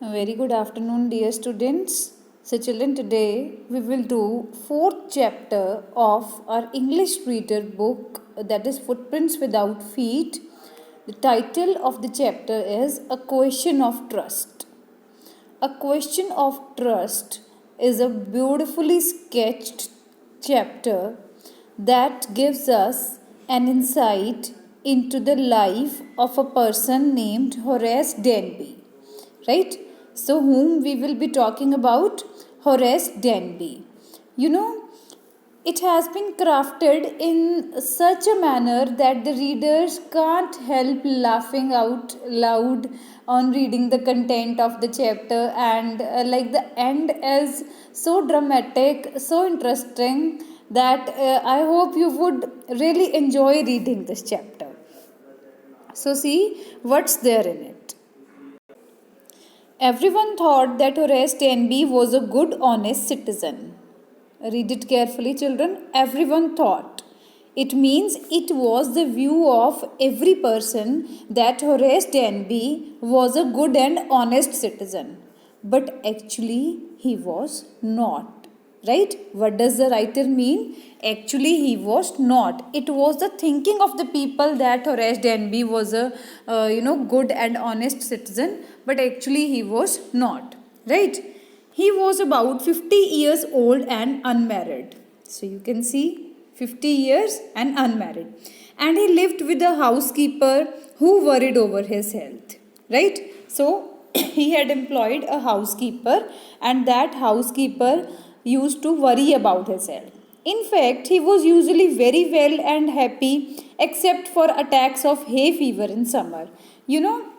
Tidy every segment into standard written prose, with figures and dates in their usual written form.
A very good afternoon, dear students. So, children, today we will do fourth chapter of our English reader book, that is Footprints Without Feet. The title of the chapter is A Question of Trust. A Question of Trust is a beautifully sketched chapter that gives us an insight into the life of a person named Horace Denby, right? So, whom we will be talking about? Horace Denby. You know, it has been crafted in such a manner that the readers can't help laughing out loud on reading the content of the chapter, and like the end is so dramatic, so interesting that I hope you would really enjoy reading this chapter. So, see what's there in it. Everyone thought that Horace Denby was a good, honest citizen. Read it carefully, children. Everyone thought. It means it was the view of every person that Horace Denby was a good and honest citizen. But actually, he was not. Right? What does the writer mean? Actually, he was not. It was the thinking of the people that Horace Denby was a good and honest citizen, but actually he was not. Right? He was about 50 years old and unmarried. So you can see 50 years and unmarried. And he lived with a housekeeper who worried over his health. Right? So he had employed a housekeeper, and that housekeeper used to worry about his health. In fact, he was usually very well and happy except for attacks of hay fever in summer. You know,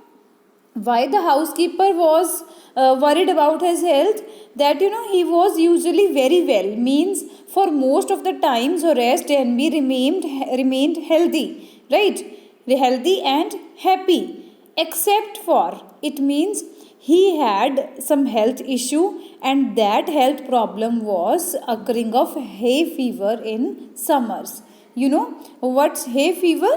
why the housekeeper was worried about his health? That he was usually very well, means for most of the times Horace Denby remained healthy, right? Healthy and happy, except for, it means he had some health issue, and that health problem was occurring of hay fever in summers. You know what's hay fever?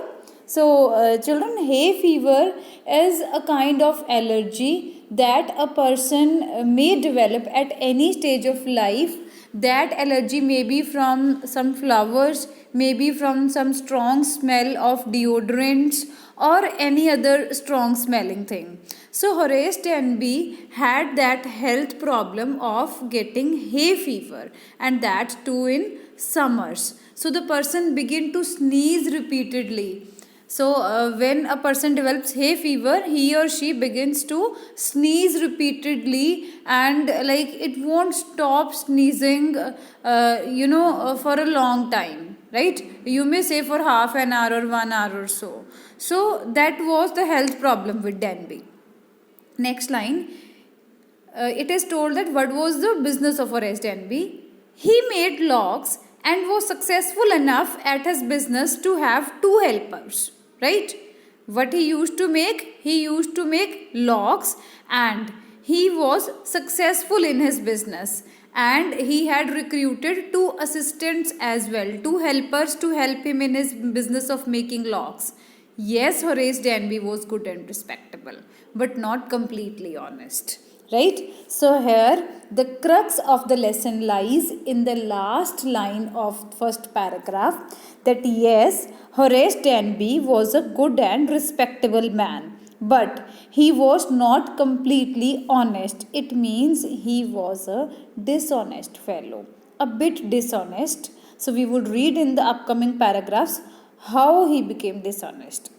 So, children, hay fever is a kind of allergy that a person may develop at any stage of life. That allergy may be from some flowers, maybe from some strong smell of deodorants, or any other strong smelling thing. So, Horace Denby had that health problem of getting hay fever, and that too in summers. So, the person began to sneeze repeatedly. So, when a person develops hay fever, he or she begins to sneeze repeatedly, and like it won't stop sneezing, for a long time, right? You may say for half an hour or 1 hour or so. So, that was the health problem with Denby. Next line, it is told that what was the business of Horace Denby? He made locks and was successful enough at his business to have two helpers, right? What he used to make? He used to make locks, and he was successful in his business, and he had recruited two assistants as well, two helpers to help him in his business of making locks. Yes, Horace Denby was good and respectable, but not completely honest. Right? So, here the crux of the lesson lies in the last line of first paragraph, that yes, Horace Denby was a good and respectable man, but he was not completely honest. It means he was a dishonest fellow, a bit dishonest. So, we would read in the upcoming paragraphs how he became dishonest.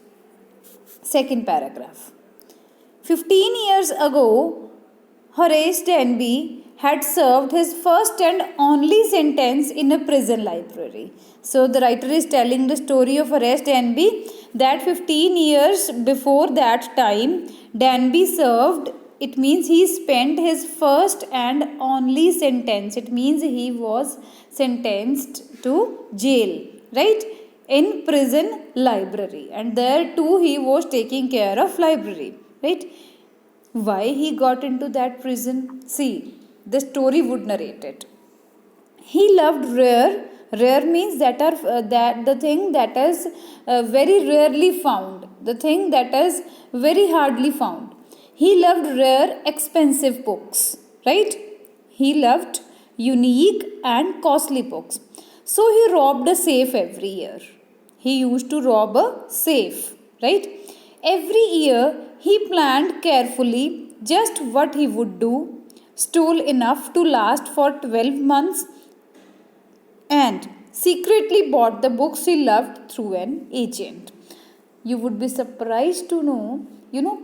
Second paragraph. 15 years ago, Horace Denby had served his first and only sentence in a prison library. So, the writer is telling the story of Horace Denby that 15 years before that time, Denby served, it means he spent his first and only sentence. It means he was sentenced to jail, right? In prison library, and there too he was taking care of library, right? Why he got into that prison? See, the story would narrate it. He loved rare. Rare means that the thing that is very rarely found, the thing that is very hardly found. He loved rare, expensive books, right? He loved unique and costly books. So he robbed a safe every year. He used to rob a safe, right? Every year he planned carefully just what he would do, stole enough to last for 12 months, and secretly bought the books he loved through an agent. You would be surprised to know,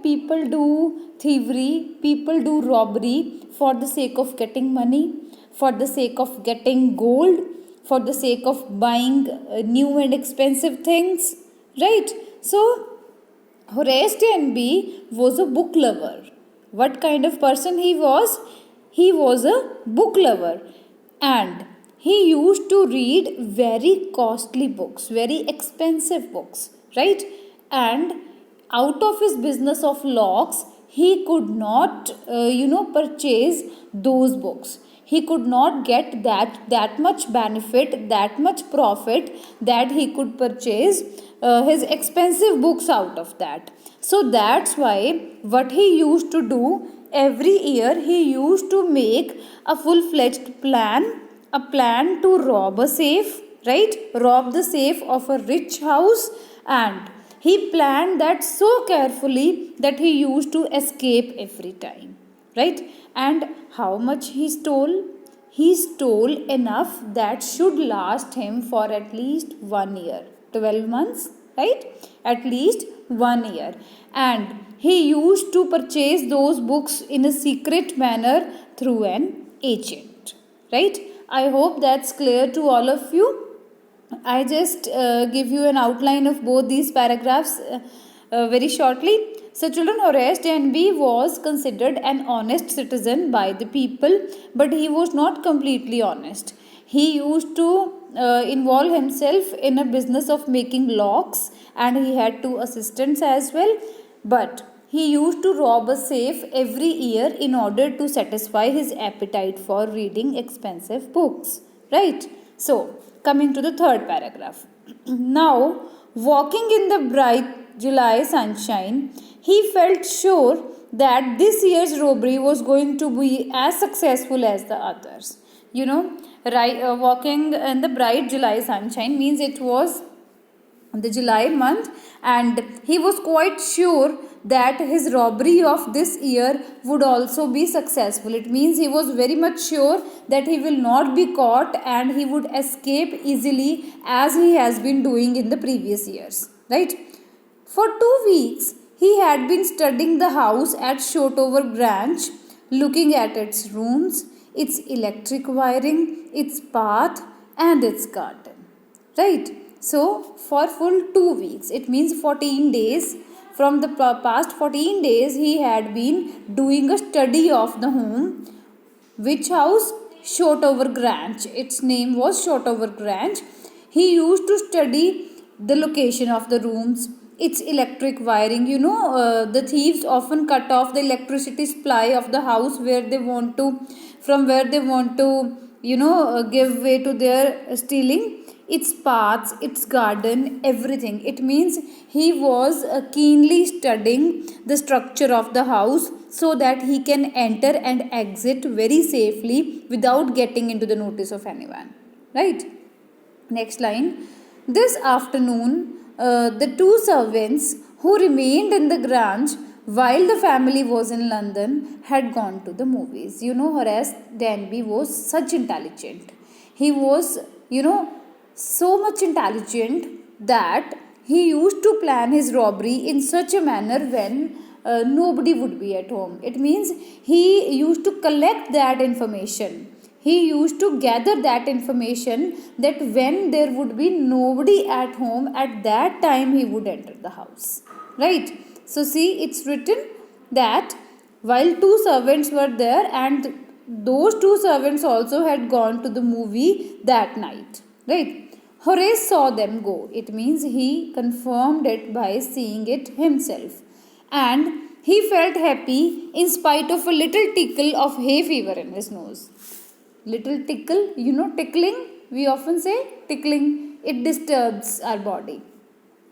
people do thievery, people do robbery for the sake of getting money, for the sake of getting gold, for the sake of buying new and expensive things, right? So, Horace Denby was a book lover. What kind of person he was? He was a book lover, and he used to read very costly books, very expensive books, right? And out of his business of locks, he could not, purchase those books. He could not get that much benefit, that much profit that he could purchase his expensive books out of that. So that's why what he used to do, every year he used to make a full-fledged plan, a plan to rob a safe, right? Rob the safe of a rich house, and he planned that so carefully that he used to escape every time, right? And how much he stole? He stole enough that should last him for at least 1 year, 12 months, right? At least 1 year. And he used to purchase those books in a secret manner through an agent, right? I hope that's clear to all of you. I just give you an outline of both these paragraphs very shortly. So, children, Horace Denby was considered an honest citizen by the people, but he was not completely honest. He used to involve himself in a business of making locks, and he had two assistants as well. But he used to rob a safe every year in order to satisfy his appetite for reading expensive books, right? So, coming to the third paragraph. Now, walking in the bright July sunshine, he felt sure that this year's robbery was going to be as successful as the others. Walking in the bright July sunshine means it was the July month, and he was quite sure that his robbery of this year would also be successful. It means he was very much sure that he will not be caught and he would escape easily as he has been doing in the previous years, right? For 2 weeks, he had been studying the house at Shotover Grange, looking at its rooms, its electric wiring, its path, and its garden. Right? So, for full 2 weeks, it means 14 days. From the past 14 days, he had been doing a study of the home. Which house? Shotover Grange. Its name was Shotover Grange. He used to study the location of the rooms, its electric wiring. The thieves often cut off the electricity supply of the house where they want to, from where they want to, give way to their stealing. Its paths, its garden, everything. It means he was keenly studying the structure of the house so that he can enter and exit very safely without getting into the notice of anyone. Right? Next line. This afternoon, the two servants who remained in the Grange while the family was in London had gone to the movies. Horace Denby was such intelligent. He was, so much intelligent that he used to plan his robbery in such a manner when nobody would be at home. It means he used to collect that information. He used to gather that information that when there would be nobody at home, at that time he would enter the house. Right? So, see, it's written that while two servants were there, and those two servants also had gone to the movie that night. Right? Horace saw them go. It means he confirmed it by seeing it himself. And he felt happy in spite of a little tickle of hay fever in his nose. Little tickle, tickling, we often say tickling, it disturbs our body.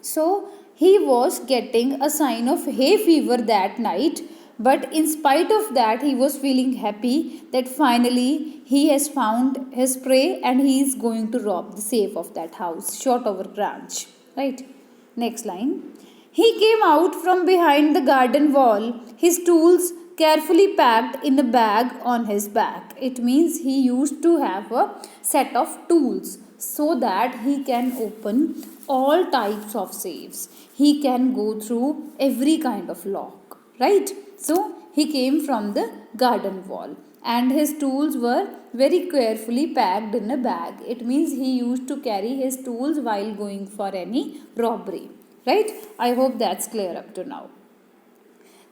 So he was getting a sign of hay fever that night But in spite of that, he was feeling happy that finally he has found his prey and he is going to rob the safe of that house, short over branch. Right? Next line. He came out from behind the garden wall, his tools carefully packed in a bag on his back. It means he used to have a set of tools so that he can open all types of safes. He can go through every kind of lock, right? So he came from the garden wall and his tools were very carefully packed in a bag. It means he used to carry his tools while going for any robbery, right? I hope that's clear up to now.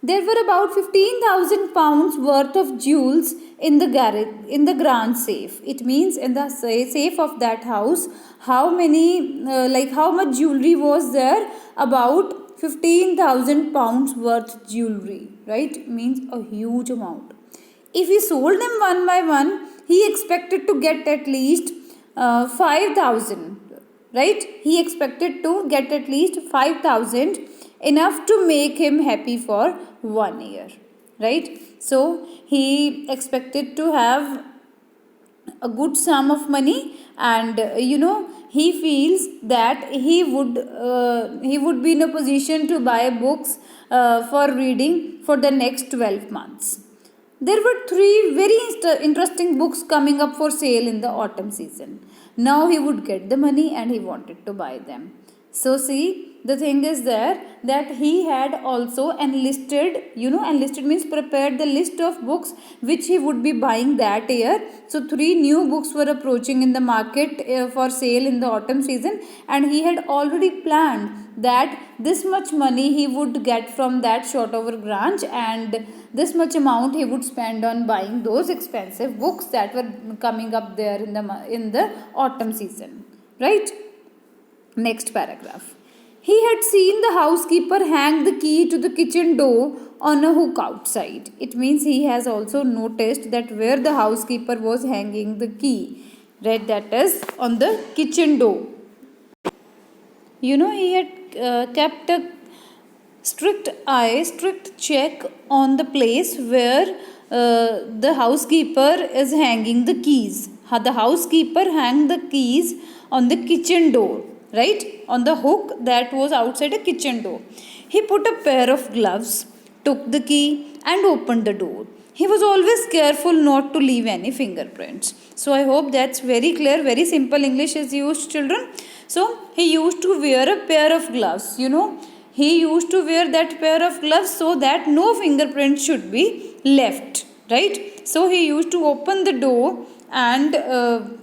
There were about 15,000 pounds worth of jewels in the grand safe. It means in the safe of that house, how much jewelry was there? About 15,000 pounds worth jewelry, right? Means a huge amount. If he sold them one by one, he expected to get at least 5,000, right? He expected to get at least 5,000, enough to make him happy for 1 year, right? So he expected to have a good sum of money, and he feels that he would be in a position to buy books for reading for the next 12 months. There were three very interesting books coming up for sale in the autumn season. Now he would get the money and he wanted to buy them. So see, the thing is there that he had also enlisted means prepared the list of books which he would be buying that year. So three new books were approaching in the market for sale in the autumn season, and he had already planned that this much money he would get from that short over branch, and this much amount he would spend on buying those expensive books that were coming up there in the autumn season, right? Next paragraph. He had seen the housekeeper hang the key to the kitchen door on a hook outside. It means he has also noticed that where the housekeeper was hanging the key, right? That is on the kitchen door. He had kept a strict check on the place where the housekeeper is hanging the keys. The housekeeper hung the keys on the kitchen door, right? On the hook that was outside a kitchen door. He put a pair of gloves, took the key, and opened the door. He was always careful not to leave any fingerprints. So I hope that's very clear. Very simple English is used, children. So he used to wear a pair of gloves. He used to wear that pair of gloves so that no fingerprint should be left, right? So he used to open the door and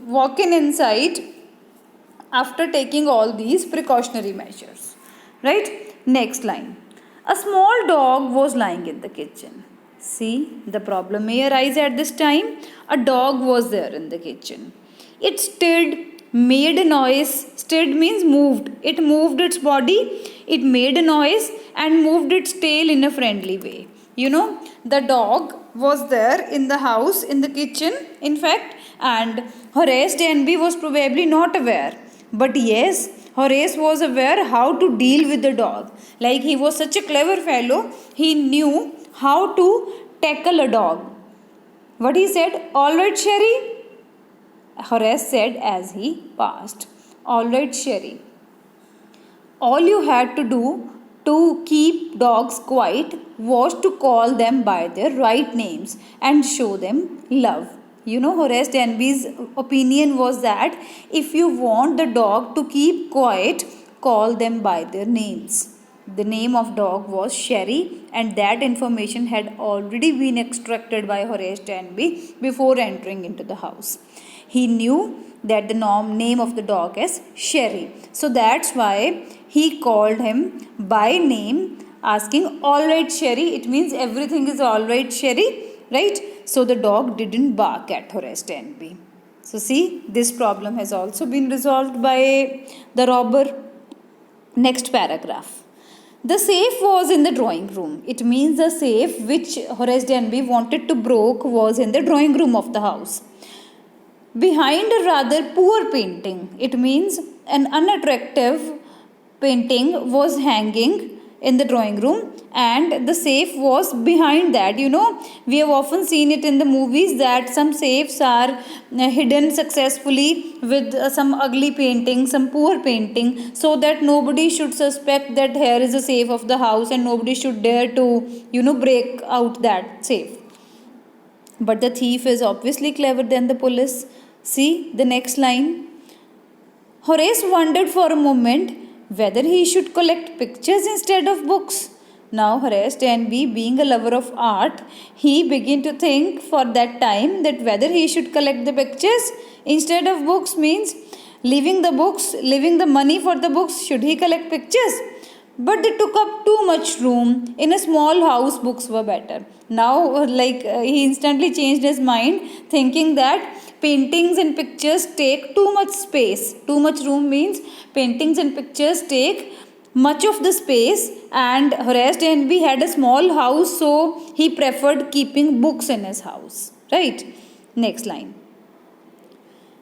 walk inside after taking all these precautionary measures, right? Next line. A small dog was lying in the kitchen. See, the problem may arise at this time. A dog was there in the kitchen. It stirred, made a noise. Stirred means moved. It moved its body, it made a noise, and moved its tail in a friendly way. The dog was there in the house, in the kitchen, in fact, and Horace Denby was probably not aware. But yes, Horace was aware how to deal with the dog. Like, he was such a clever fellow, he knew how to tackle a dog. What he said? "All right, Sherry," Horace said as he passed. "All right, Sherry." All you had to do to keep dogs quiet was to call them by their right names and show them love. Horace Denby's opinion was that if you want the dog to keep quiet, call them by their names. The name of dog was Sherry, and that information had already been extracted by Horace Denby before entering into the house. He knew that the name of the dog is Sherry. So that's why he called him by name, asking, "All right, Sherry." It means everything is all right, Sherry, right? So the dog didn't bark at Horace Denby. So see, this problem has also been resolved by the robber. Next paragraph. The safe was in the drawing room. It means the safe which Horace Denby wanted to break was in the drawing room of the house. Behind a rather poor painting, it means an unattractive painting was hanging in the drawing room, and the safe was behind that. We have often seen it in the movies that some safes are hidden successfully with some ugly painting, some poor painting, so that nobody should suspect that here is a safe of the house and nobody should dare to break out that safe. But the thief is obviously clever than the police. See the next line. Horace wondered for a moment whether he should collect pictures instead of books. Now, Horace Denby, being a lover of art, he began to think for that time that whether he should collect the pictures instead of books means leaving the books, leaving the money for the books, should he collect pictures? But they took up too much room. In a small house, books were better. Now, he instantly changed his mind, thinking that paintings and pictures take too much space. Too much room means paintings and pictures take much of the space, and Horace Denby had a small house, so he preferred keeping books in his house. Right? Next line.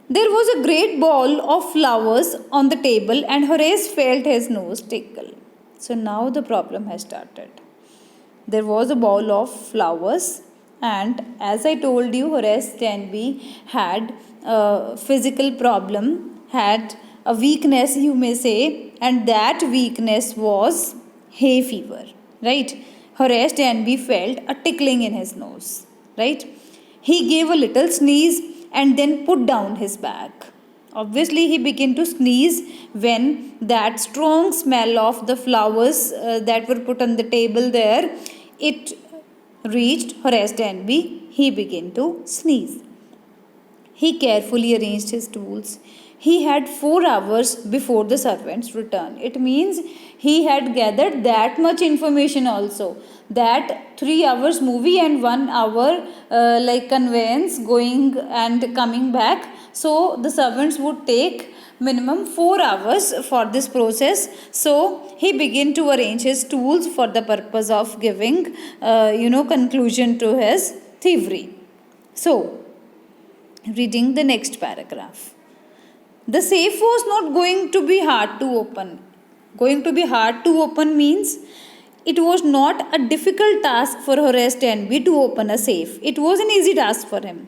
There was a great ball of flowers on the table, and Horace felt his nose tickle. So now the problem has started. There was a ball of flowers, and as I told you, Horace Denby had a physical problem, had a weakness, you may say, and that weakness was hay fever. Right? Horace Denby felt a tickling in his nose. Right? He gave a little sneeze and then put down his bag. Obviously, he began to sneeze when that strong smell of the flowers that were put on the table there, it reached Horace Denby. He began to sneeze. He carefully arranged his tools. He had 4 hours before the servant's return. It means he had gathered that much information also. That 3 hours movie and 1 hour conveyance going and coming back. So the servants would take minimum 4 hours for this process. So he began to arrange his tools for the purpose of giving conclusion to his thievery. So reading the next paragraph. The safe was not going to be hard to open. Going to be hard to open means it was not a difficult task for Horace Denby to open a safe. It was an easy task for him.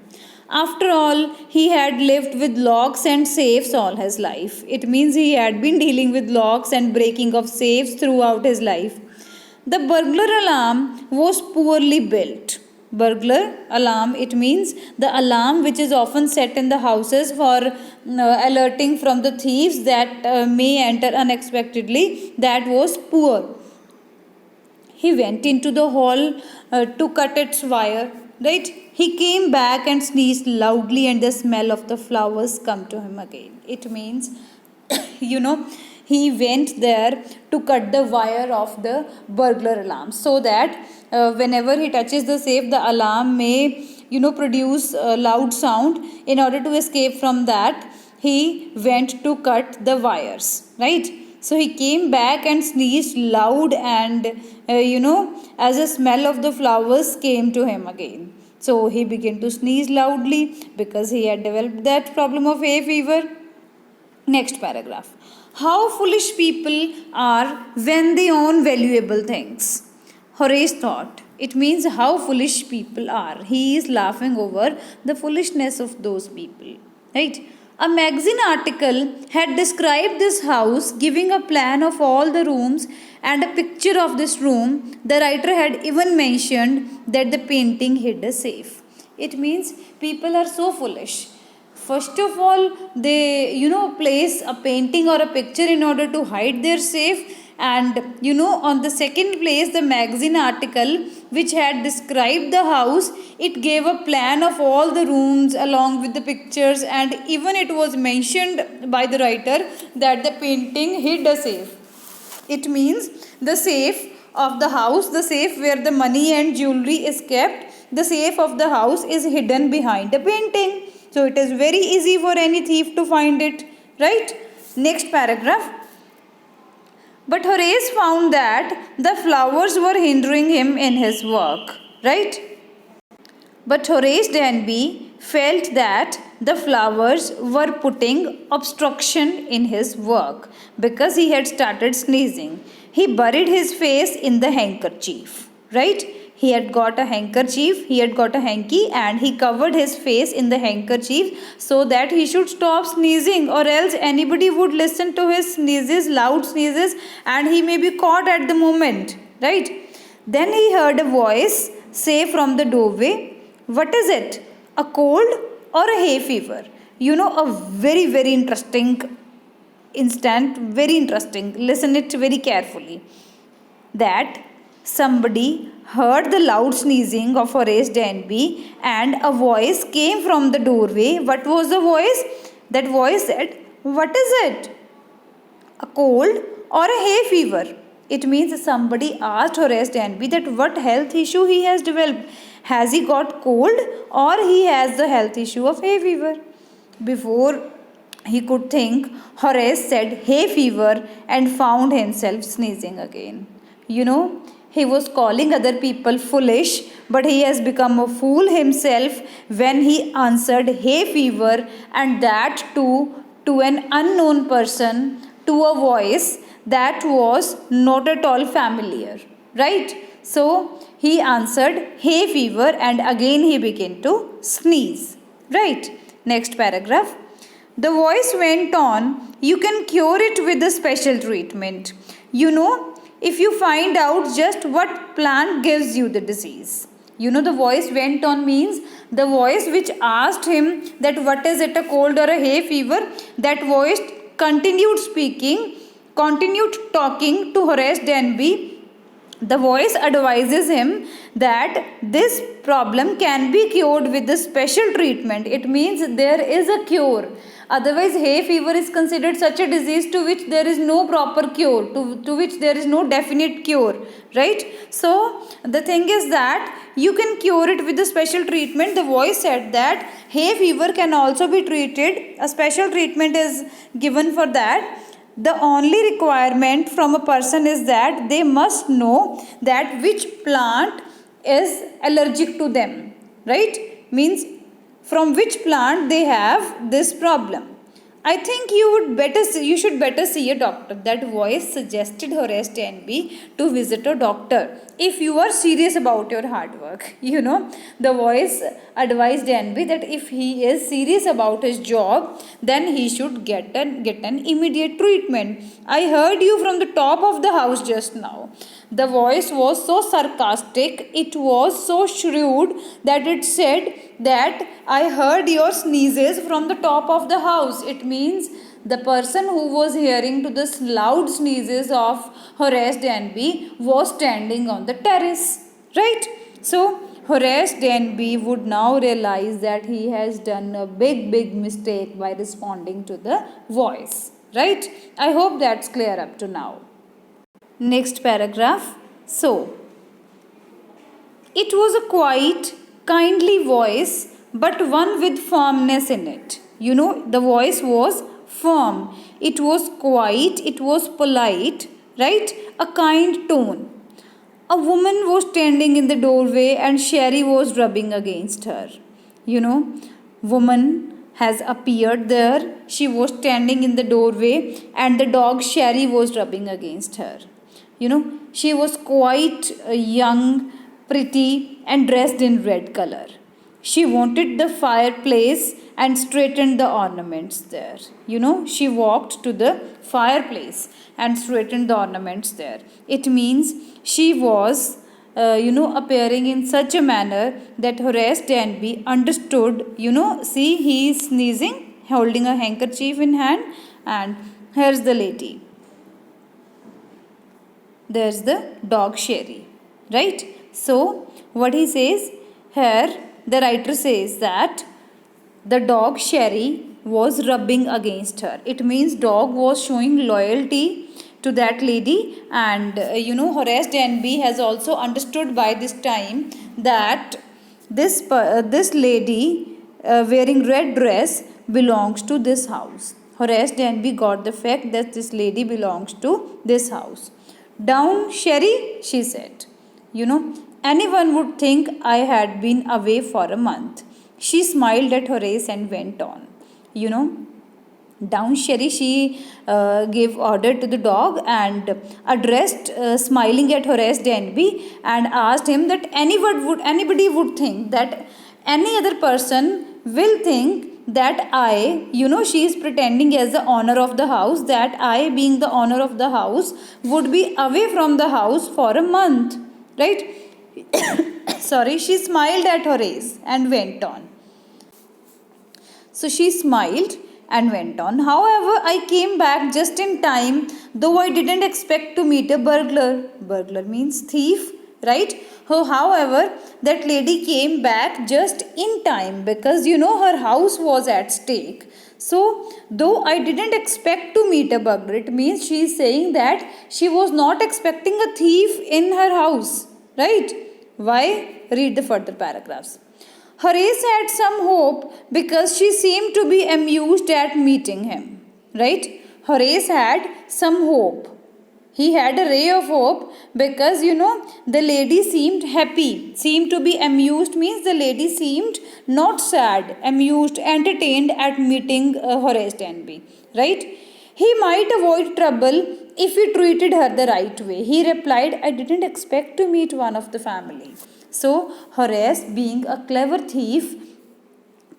After all, he had lived with locks and safes all his life. It means he had been dealing with locks and breaking of safes throughout his life. The burglar alarm was poorly built. Burglar alarm, it means the alarm which is often set in the houses for alerting from the thieves that may enter unexpectedly, that was poor. He went into the hall to cut its wire. Right? He came back and sneezed loudly, and the smell of the flowers come to him again. It means, he went there to cut the wire of the burglar alarm, so that whenever he touches the safe, the alarm may, produce a loud sound. In order to escape from that, he went to cut the wires. Right? So he came back and sneezed loud, and as a smell of the flowers came to him again. So he began to sneeze loudly because he had developed that problem of hay fever. Next paragraph. How foolish people are when they own valuable things. Horace thought. It means how foolish people are. He is laughing over the foolishness of those people. Right? A magazine article had described this house, giving a plan of all the rooms and a picture of this room. The writer had even mentioned that the painting hid a safe. It means people are so foolish. First of all, they, place a painting or a picture in order to hide their safe. And, on the second place, the magazine article which had described the house, it gave a plan of all the rooms along with the pictures, and even it was mentioned by the writer that the painting hid a safe. It means the safe of the house, the safe where the money and jewelry is kept, the safe of the house is hidden behind a painting. So it is very easy for any thief to find it. Right? Next paragraph. But Horace found that the flowers were hindering him in his work. Right? But Horace Denby felt that the flowers were putting obstruction in his work because he had started sneezing. he buried his face in the handkerchief, right? He had got a handkerchief, he had got a hanky, and he covered his face in the handkerchief so that he should stop sneezing, or else anybody would listen to his sneezes, loud sneezes, and he may be caught at the moment, right? Then he heard a voice say from the doorway, "What is it? A cold or a hay fever?" You know, a very, very interesting instant, very interesting. Listen it very carefully. That somebody heard the loud sneezing of Horace Denby and a voice came from the doorway. What was the voice? That voice said, "What is it? A cold or a hay fever?" It means somebody asked Horace Denby that what health issue he has developed. Has he got cold or he has the health issue of hay fever? Before he could think, Horace said hay fever and found himself sneezing again. You know, he was calling other people foolish, but he has become a fool himself when he answered hay fever, and that too to an unknown person, to a voice that was not at all familiar, right? So he answered hay fever and again he began to sneeze, right? Next paragraph. The voice went on, "You can cure it with a special treatment. You know, if you find out just what plant gives you the disease." You know, the voice went on means the voice which asked him that what is it, a cold or a hay fever, that voice continued speaking, continued talking to Horace Denby. The voice advises him that this problem can be cured with a special treatment. It means there is a cure. Otherwise, hay fever is considered such a disease to which there is no proper cure, to which there is no definite cure, right? So, the thing is that you can cure it with a special treatment. The voice said that hay fever can also be treated. A special treatment is given for that. The only requirement from a person is that they must know that which plant is allergic to them, right? Means from which plant they have this problem. I think you should better see a doctor. That voice suggested Horace Denby to visit a doctor if you are serious about your hard work. You know, the voice advised Denby that if he is serious about his job, then he should get an immediate treatment. I heard you from the top of the house just now. The voice was so sarcastic, it was so shrewd that it said that I heard your sneezes from the top of the house. It means the person who was hearing to the loud sneezes of Horace Denby was standing on the terrace, right? So Horace Denby would now realize that he has done a big mistake by responding to the voice, right? I hope that's clear up to now. Next paragraph. So, it was a quiet, kindly voice, but one with firmness in it. You know, the voice was firm. It was quiet, it was polite, right? A kind tone. A woman was standing in the doorway and Sherry was rubbing against her. You know, woman has appeared there. She was standing in the doorway and the dog Sherry was rubbing against her. You know, she was quite young, pretty, and dressed in red color. She wanted the fireplace and straightened the ornaments there. You know, she walked to the fireplace and straightened the ornaments there. It means she was, appearing in such a manner that Horace Denby understood. You know, see, he is sneezing, holding a handkerchief in hand, and here's the lady. There's the dog Sherry, right? So what he says here, the writer says that the dog Sherry was rubbing against her. It means dog was showing loyalty to that lady, and Horace Denby has also understood by this time that this lady wearing red dress belongs to this house. Horace Denby got the fact that this lady belongs to this house. "Down, Sherry," she said. Anyone would think I had been away for a month. She smiled at Horace and went on. Down Sherry, she gave order to the dog and addressed, smiling at Horace Denby, and asked him that anybody would think that any other person will think that I, she is pretending as the owner of the house, that I, being the owner of the house, would be away from the house for a month, right? Sorry, she smiled at Horace and went on. So she smiled and went on. However, I came back just in time, though I didn't expect to meet a burglar. Burglar means thief, right? Oh, however, that lady came back just in time because her house was at stake. So, though I didn't expect to meet a burglar, it means she is saying that she was not expecting a thief in her house, right? Why? Read the further paragraphs. Horace had some hope because she seemed to be amused at meeting him. Right? Horace had some hope. He had a ray of hope because the lady seemed happy. Seemed to be amused means the lady seemed not sad, amused, entertained at meeting Horace Denby. Right? He might avoid trouble if he treated her the right way. He replied, I didn't expect to meet one of the family. So, Horace, being a clever thief,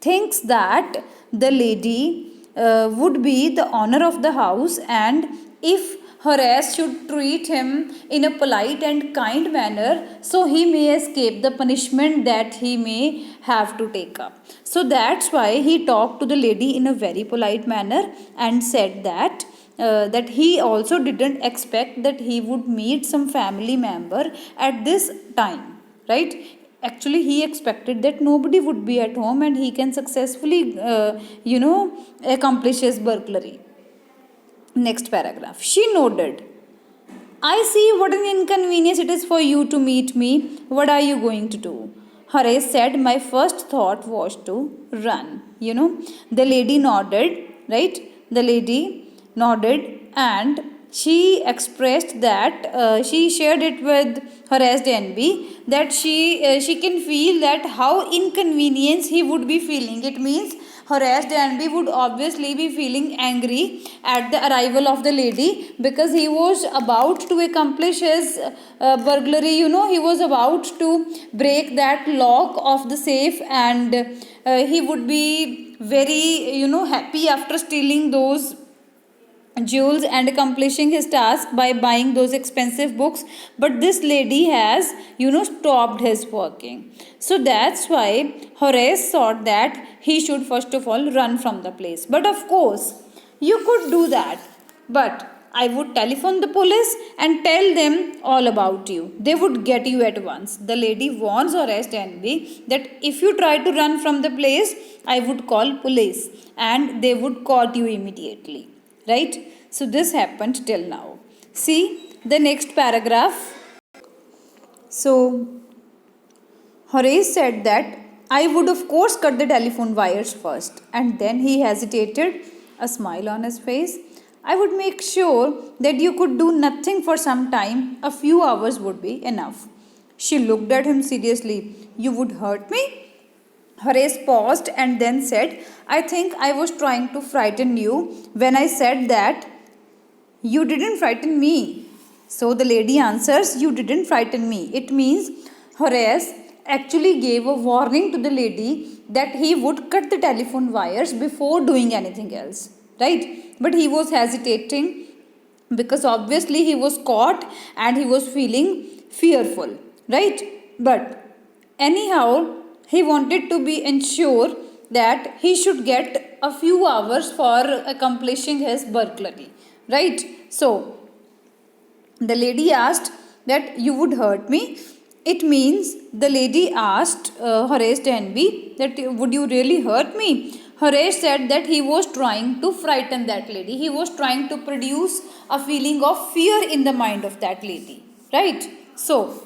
thinks that the lady would be the owner of the house, and if Horace should treat him in a polite and kind manner, so he may escape the punishment that he may have to take up. So that's why he talked to the lady in a very polite manner and said that that he also didn't expect that he would meet some family member at this time, right? Actually, he expected that nobody would be at home and he can successfully accomplish his burglary. Next paragraph. She nodded. I see what an inconvenience it is for you to meet me. What are you going to do? Horace said, my first thought was to run. The lady nodded, right? The lady nodded and she expressed that she shared it with Horace Denby that she can feel that how inconvenience he would be feeling. It means Horace Denby would obviously be feeling angry at the arrival of the lady because he was about to accomplish his burglary. He was about to break that lock of the safe, and he would be very happy after stealing those jewels and accomplishing his task by buying those expensive books, but this lady has stopped his working. So that's why Horace thought that he should first of all run from the place. But of course you could do that, but I would telephone the police and tell them all about you. They would get you at once. The lady warns Horace Denby that if you try to run from the place, I would call police and they would caught you immediately. Right? So this happened till now. See the next paragraph. So Horace said that I would of course cut the telephone wires first, and then he hesitated, a smile on his face. I would make sure that you could do nothing for some time. A few hours would be enough. She looked at him seriously. You would hurt me? Horace paused and then said, I think I was trying to frighten you when I said that. You didn't frighten me. So the lady answers, you didn't frighten me. It means Horace actually gave a warning to the lady that he would cut the telephone wires before doing anything else. Right? But he was hesitating because obviously he was caught and he was feeling fearful. Right? But anyhow, he wanted to be ensured that he should get a few hours for accomplishing his burglary. Right? So, the lady asked that you would hurt me. It means the lady asked Horace Denby that would you really hurt me? Horace said that he was trying to frighten that lady. He was trying to produce a feeling of fear in the mind of that lady. Right? So,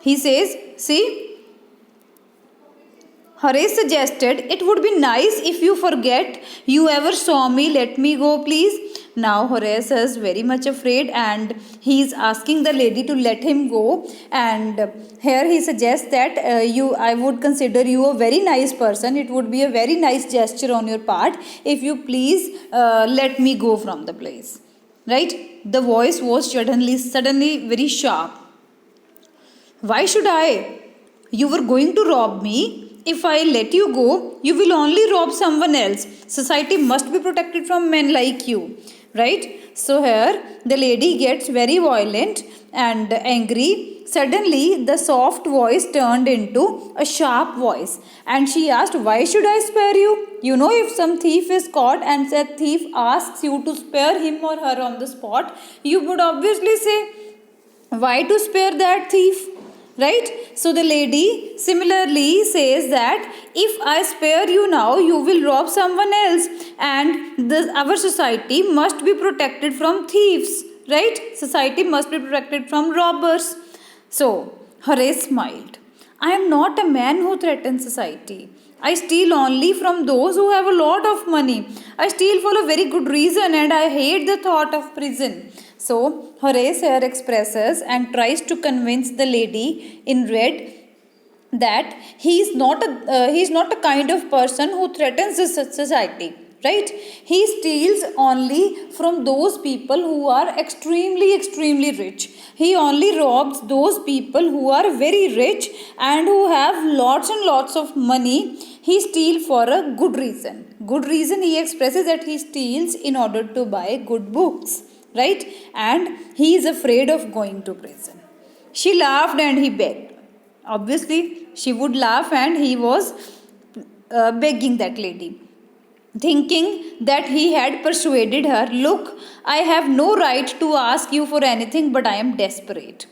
he says, see, Horace suggested, it would be nice if you forget you ever saw me. Let me go, please. Now Horace is very much afraid and he is asking the lady to let him go. And here he suggests that I would consider you a very nice person. It would be a very nice gesture on your part if you please let me go from the place. Right? The voice was suddenly very sharp. Why should I? You were going to rob me. If I let you go, you will only rob someone else. Society must be protected from men like you. Right? So here the lady gets very violent and angry. Suddenly the soft voice turned into a sharp voice and she asked, why should I spare you? You know, if some thief is caught and that thief asks you to spare him or her on the spot, you would obviously say, why to spare that thief? Right? So the lady similarly says that if I spare you now, you will rob someone else, and our society must be protected from thieves. Right? Society must be protected from robbers. So Horace smiled. I am not a man who threatens society. I steal only from those who have a lot of money. I steal for a very good reason and I hate the thought of prison. So Horace here expresses and tries to convince the lady in red that he is not a kind of person who threatens the society. Right? He steals only from those people who are extremely rich. He only robs those people who are very rich and who have lots and lots of money. He steals for a good reason. Good reason, he expresses that he steals in order to buy good books. Right? And he is afraid of going to prison. She laughed and he begged. Obviously, she would laugh and he was begging that lady, thinking that he had persuaded her. Look, I have no right to ask you for anything, but I am desperate.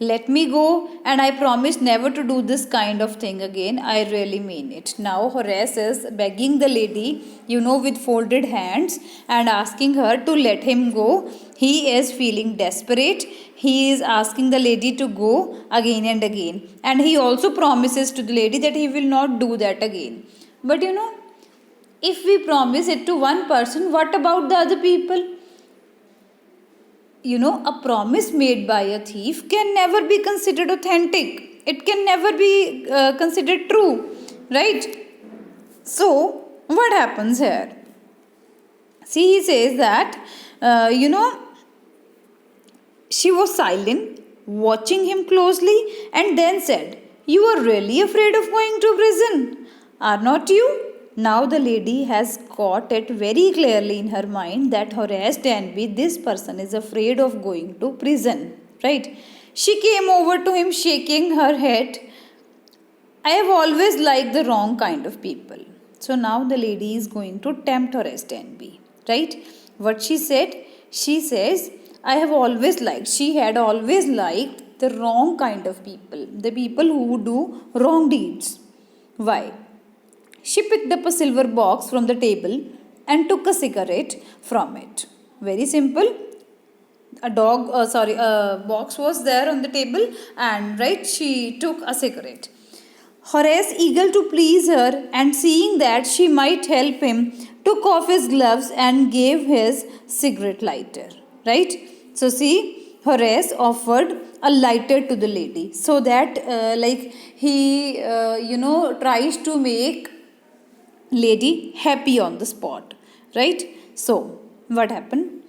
Let me go, and I promise never to do this kind of thing again. I really mean it. Now Horace is begging the lady, with folded hands and asking her to let him go. He is feeling desperate. He is asking the lady to go again and again. And he also promises to the lady that he will not do that again. But if we promise it to one person, what about the other people? A promise made by a thief can never be considered authentic. It can never be considered true. Right? So, what happens here? See, he says that, she was silent, watching him closely, and then said, you are really afraid of going to prison, are not you? Now the lady has got it very clearly in her mind that Horace Denby, this person, is afraid of going to prison. Right? She came over to him shaking her head. I have always liked the wrong kind of people. So now the lady is going to tempt Horace Denby. Right? What she said? She says, she had always liked the wrong kind of people. The people who do wrong deeds. Why? She picked up a silver box from the table and took a cigarette from it. Very simple. A box was there on the table and she took a cigarette. Horace, eager to please her and seeing that she might help him, took off his gloves and gave his cigarette lighter. Right? So see, Horace offered a lighter to the lady so that he tries to make lady happy on the spot. Right? So what happened?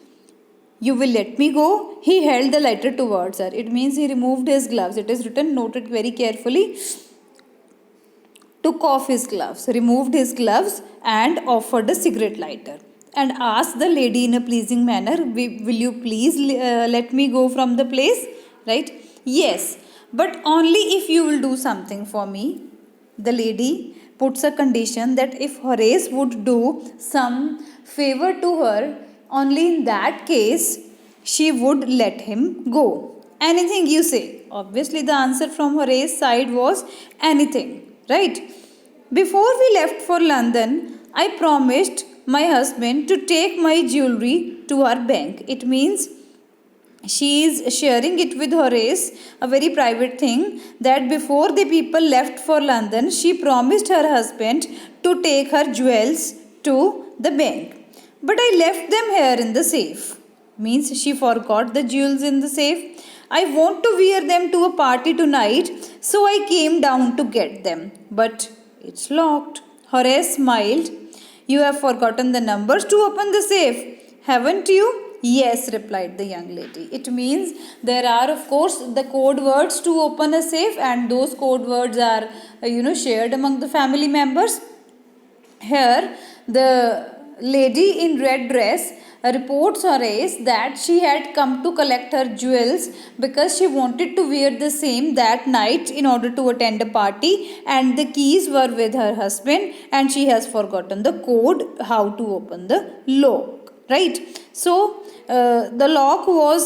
You will let me go. He held the lighter towards her. It means he removed his gloves. It is written, noted very carefully. Took off his gloves, removed his gloves and offered a cigarette lighter and asked the lady in a pleasing manner, will you please let me go from the place? Right? Yes, but only if you will do something for me. The lady puts a condition that if Horace would do some favor to her, only in that case she would let him go. Anything you say. Obviously the answer from Horace's side was anything. Right? Before we left for London, I promised my husband to take my jewelry to our bank. It means she is sharing it with Horace, a very private thing, that before the people left for London, she promised her husband to take her jewels to the bank. But I left them here in the safe. Means she forgot the jewels in the safe. I want to wear them to a party tonight, so I came down to get them. But it's locked. Horace smiled. You have forgotten the numbers to open the safe, haven't you? Yes, replied the young lady. It means there are, of course, the code words to open a safe, and those code words are, shared among the family members. Here, the lady in red dress reports Horace that she had come to collect her jewels because she wanted to wear the same that night in order to attend a party, and the keys were with her husband, and she has forgotten the code how to open the lock. Right? So, the lock was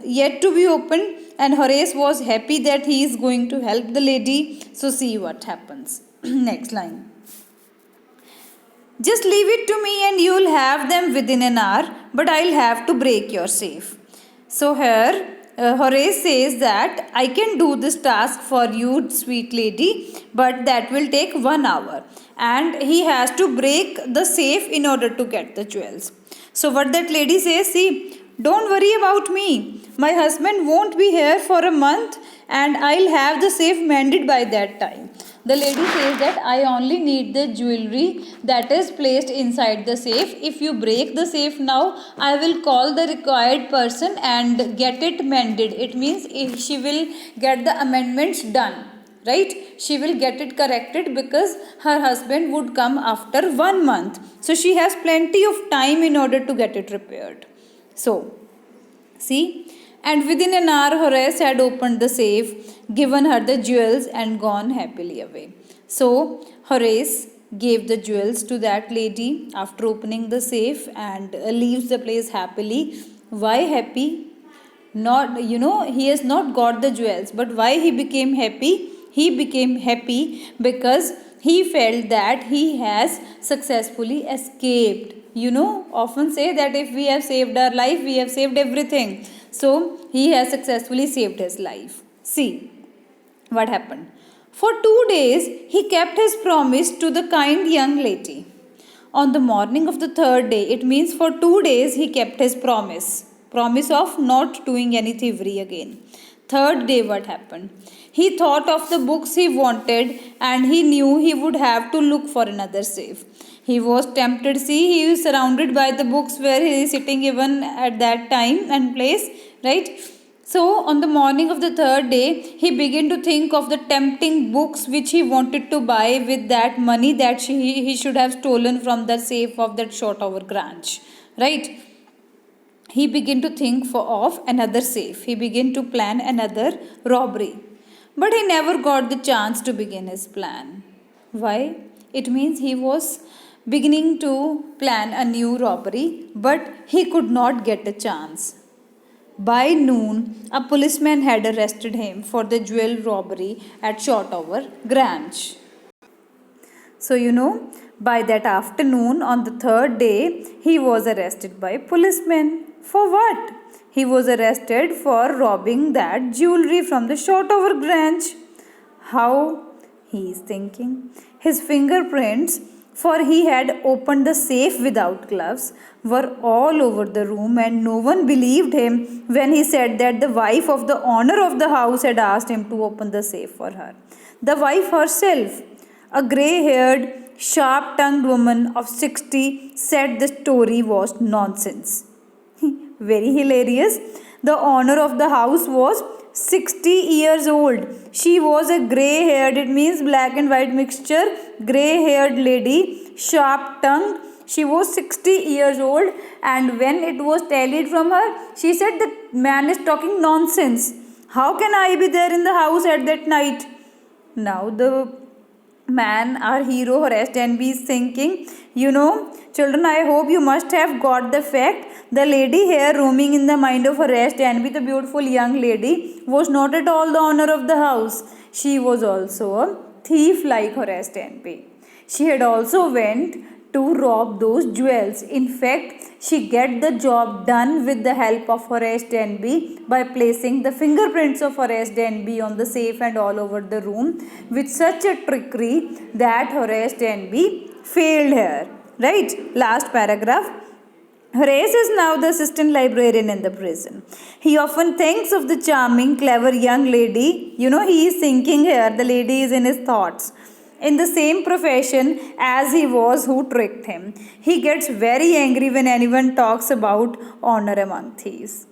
yet to be opened, and Horace was happy that he is going to help the lady. So, see what happens. Next line. Just leave it to me and you'll have them within an hour, but I'll have to break your safe. So here Horace says that I can do this task for you, sweet lady, but that will take 1 hour. And he has to break the safe in order to get the jewels. So what that lady says, see, don't worry about me. My husband won't be here for a month and I'll have the safe mended by that time. The lady says that I only need the jewelry that is placed inside the safe. If you break the safe now, I will call the required person and get it mended. It means if she will get the amendments done. Right? She will get it corrected because her husband would come after 1 month. So she has plenty of time in order to get it repaired. So, see, and within an hour Horace had opened the safe, given her the jewels and gone happily away. So Horace gave the jewels to that lady after opening the safe and leaves the place happily. Why happy? Not, he has not got the jewels, but why he became happy? He became happy because he felt that he has successfully escaped. Often say that if we have saved our life, we have saved everything. So he has successfully saved his life. See what happened. For 2 days he kept his promise to the kind young lady. On the morning of the 3rd day, it means for 2 days he kept his promise of not doing any thievery again. 3rd day, what happened? He thought of the books he wanted and he knew he would have to look for another safe. He was tempted. See, he is surrounded by the books where he is sitting even at that time and place, right? So, on the morning of the 3rd day, he began to think of the tempting books which he wanted to buy with that money that he should have stolen from the safe of that Shotover branch, right? He began to think of another safe. He began to plan another robbery. But he never got the chance to begin his plan. Why? It means he was beginning to plan a new robbery, but he could not get a chance. By noon, a policeman had arrested him for the jewel robbery at Shotover Grange. So, by that afternoon on the 3rd day, he was arrested by policemen. For what? He was arrested for robbing that jewelry from the Shotover Grange. How? He is thinking. His fingerprints, for he had opened the safe without gloves, were all over the room, and no one believed him when he said that the wife of the owner of the house had asked him to open the safe for her. The wife herself, a grey-haired, sharp-tongued woman of 60, said the story was nonsense. Very hilarious. The owner of the house was 60 years old. She was a grey-haired, it means black and white mixture, grey-haired lady, sharp-tongued. She was 60 years old, and when it was tallied from her, she said the man is talking nonsense. How can I be there in the house at that night? Now the man, our hero Horace Denby, is thinking, children, I hope you must have got the fact. The lady here roaming in the mind of Horace Denby, the beautiful young lady, was not at all the owner of the house. She was also a thief like Horace Denby. She had also went to rob those jewels. In fact, she get the job done with the help of Horace Denby by placing the fingerprints of Horace Denby on the safe and all over the room with such a trickery that Horace Denby failed here. Right? Last paragraph. Horace is now the assistant librarian in the prison. He often thinks of the charming, clever young lady. He is thinking here, the lady is in his thoughts. In the same profession as he was who tricked him. He gets very angry when anyone talks about honor among thieves.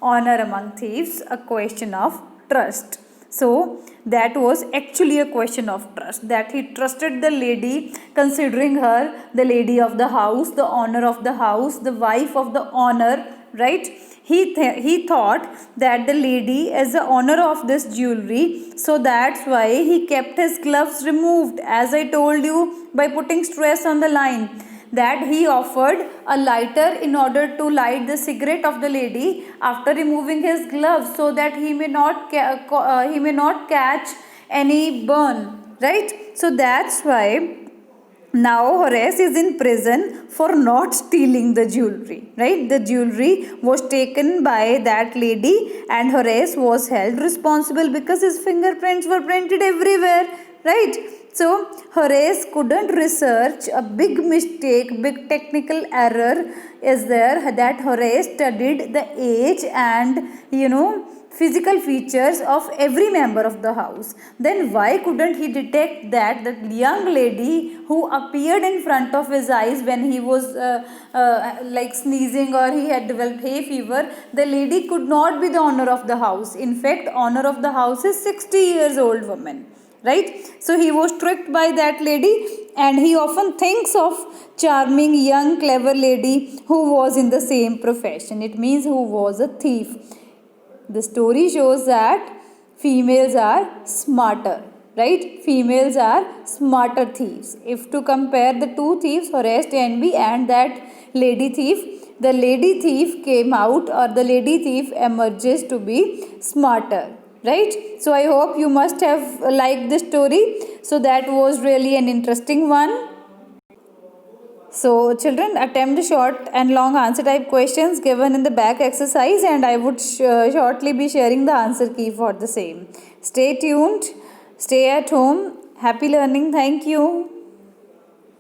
Honor among thieves, a question of trust. So that was actually a question of trust, that he trusted the lady, considering her the lady of the house, the honor of the house, the wife of the honor, right? He thought that the lady is the honor of this jewelry, so that's why he kept his gloves removed, as I told you, by putting stress on the line, that he offered a lighter in order to light the cigarette of the lady after removing his gloves, so that he may not catch any burn, right? So that's why now Horace is in prison for not stealing the jewelry, right? The jewelry was taken by that lady and Horace was held responsible because his fingerprints were printed everywhere, right? So Horace couldn't research a big mistake, big technical error is there, that Horace studied the age and physical features of every member of the house. Then why couldn't he detect that the young lady who appeared in front of his eyes when he was like sneezing, or he had developed hay fever, the lady could not be the owner of the house. In fact, owner of the house is 60 years old woman, right? So he was tricked by that lady, and he often thinks of charming young clever lady who was in the same profession. It means who was a thief. The story shows that females are smarter, right? Females are smarter thieves. If to compare the two thieves, Horace Denby and that lady thief, the lady thief came out, or the lady thief emerges to be smarter, right? So I hope you must have liked this story. So that was really an interesting one. So children, attempt short and long answer type questions given in the back exercise, and I would shortly be sharing the answer key for the same. Stay tuned, stay at home, happy learning, thank you.